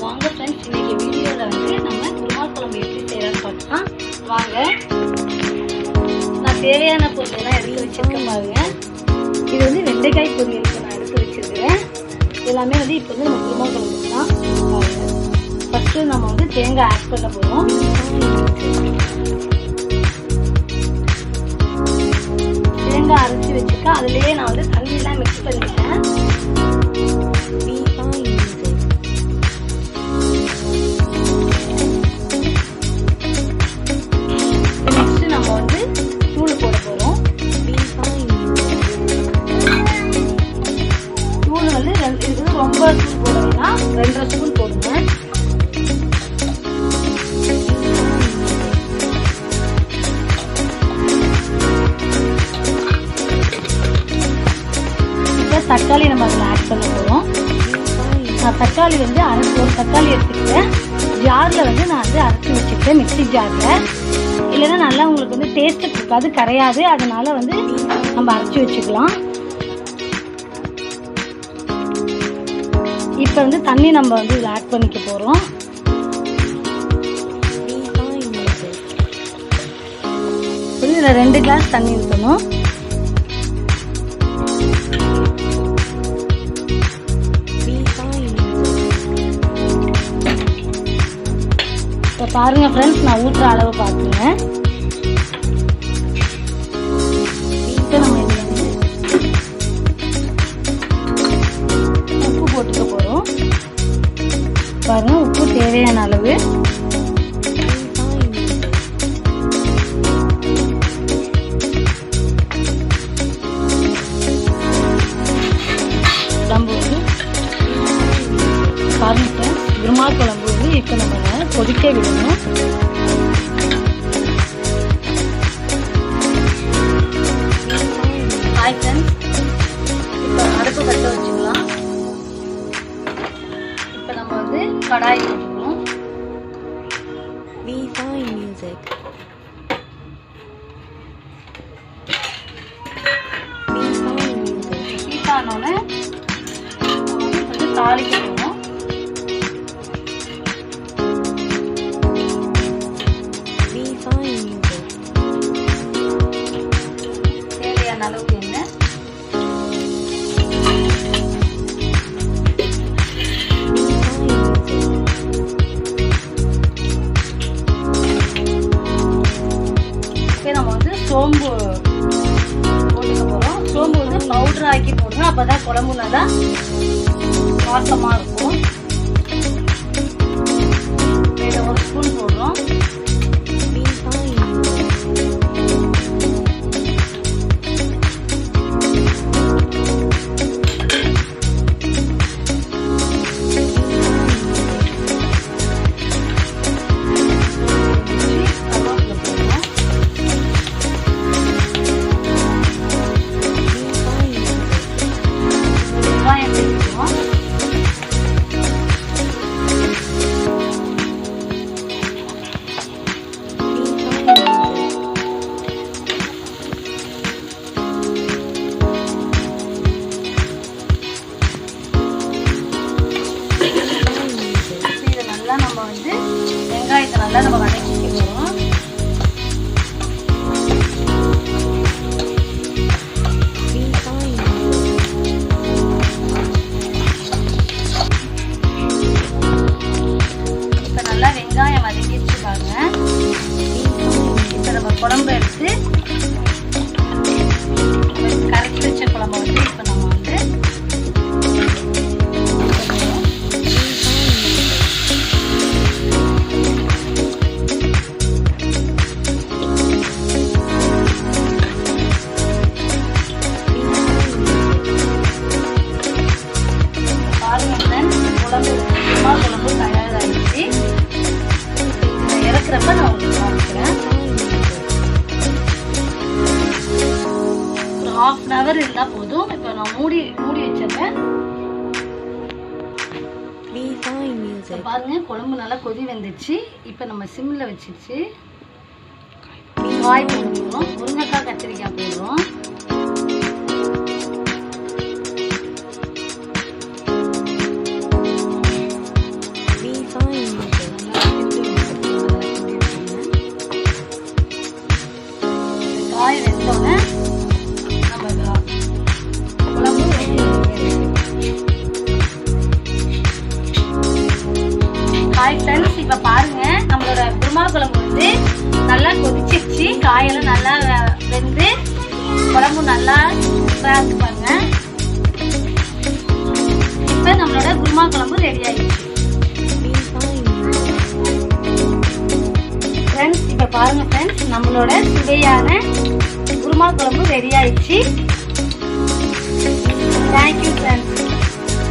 வாங்க ஃப்ரெண்ட்ஸ், இன்னைக்கு வீடியோவில் வந்து நம்ம குருமா குழம்பு எப்படி செய்யலாம்னு பார்க்கலாம். வாங்க, நான் தேவையான பொருளெல்லாம் எடுத்து வச்சுருக்கேன் பாருங்க. இது வந்து வெண்டைக்காய் பொரியலுக்கு நான் எடுத்து வச்சுருக்கிறேன். எல்லாமே வந்து இப்போ வந்து நம்ம குருமா குழம்புக்கு தான். பாருங்க, ஃபஸ்ட்டு நம்ம வந்து தேங்காய் ஆட் பண்ண போகிறோம். தேங்காய் அரைச்சி வச்சுருக்கேன். அதுலேயே நான் வந்து தண்ணியெல்லாம் மிக்ஸ் பண்ணிட்டேன். ரொம்ப ஸ்பூன் போடுறீங்கன்னா 2.5 ஸ்பூன் போடுங்க. இப்போ தக்காளி நம்ம அதில் ஆட் பண்ண போகிறோம். நான் தக்காளி வந்து ஒரு தக்காளி எடுத்துக்கிட்டேன். ஜாரில் வந்து நான் வந்து அரைச்சி வச்சுக்கிட்டேன், மிக்ஸி ஜாரில். இல்லைன்னா நல்லா உங்களுக்கு வந்து டேஸ்ட்டு கொடுக்காது, கரையாது. அதனால் வந்து நம்ம அரைச்சி வச்சுக்கலாம். இப்போ வந்து தண்ணி நம்ம வந்து இதில் ஆட் பண்ணிக்க போகிறோம். இதில் 2 கிளாஸ் தண்ணி ஊற்றணும். இப்போ பாருங்க ஃப்ரெண்ட்ஸ், நான் ஊற்றுற அளவு பார்த்துங்க. இப்போ நம்ம இதில் வந்து உப்பு போட்டுக்க போகிறோம். பாருங்க, உப்பு தேவையான அளவு. குழம்பு வந்து பாருங்க, குருமா குழம்பு வந்து இப்போ நம்ம கொதிக்க விடணும். ஹாய் ஃப்ரெண்ட்ஸ், இப்போ அடுப்பு கட்ட வச்சுக்கலாம். இப்போ நம்ம வந்து கடாய் போட்டுக்கணும். ஹீட் ஆனோடனே நம்ம வந்து கொஞ்சம் தாளிக்கணும். தேவையான அளவுக்கு எண்ணெய். நம்ம வந்து சோம்பு போட்டுக்க போகிறோம். சோம்பு வந்து பவுடர் ஆக்கி போடுங்க, அப்போ தான் குழம்பு நல்லா வாசமாக இருக்கும். இதில் 1 ஸ்பூன் போடுறோம். நம்ம வந்து வெங்காயத்தை நல்லா நம்ம வதக்கிக்க போகிறோம். இப்போ நல்லா வெங்காயம் வதக்கிச்சு பாருங்க. இப்போ நம்ம குழம்பு எடுத்து கரைச்சி வச்ச குழம்பு வந்து இப்போ நம்ம வந்து குழம்பு தயாராகிடுச்சு. இதை இறக்குறப்ப நான் உங்களுக்கு காமிக்கிறேன். ஒரு 1/2 hour இருந்தால் போதும். இப்போ நான் மூடி வச்சிருக்கேன். பாருங்க, குழம்பு நல்லா கொதி வந்துச்சு. இப்போ நம்ம சிம்மில் வச்சிருச்சு. காய் போடுறோம், முருங்கைக்காய் கத்திரிக்காய் போடுறோம். சூப்பரா இருக்கு பாருங்க. இப்ப நம்மளோட குருமா குழம்பு ரெடி ஆயிடுச்சு ஃப்ரெண்ட்ஸ். இப்ப பாருங்க ஃப்ரெண்ட்ஸ், நம்மளோட சுவையான குருமா குழம்பு ரெடி ஆயிடுச்சு. Thank you friends.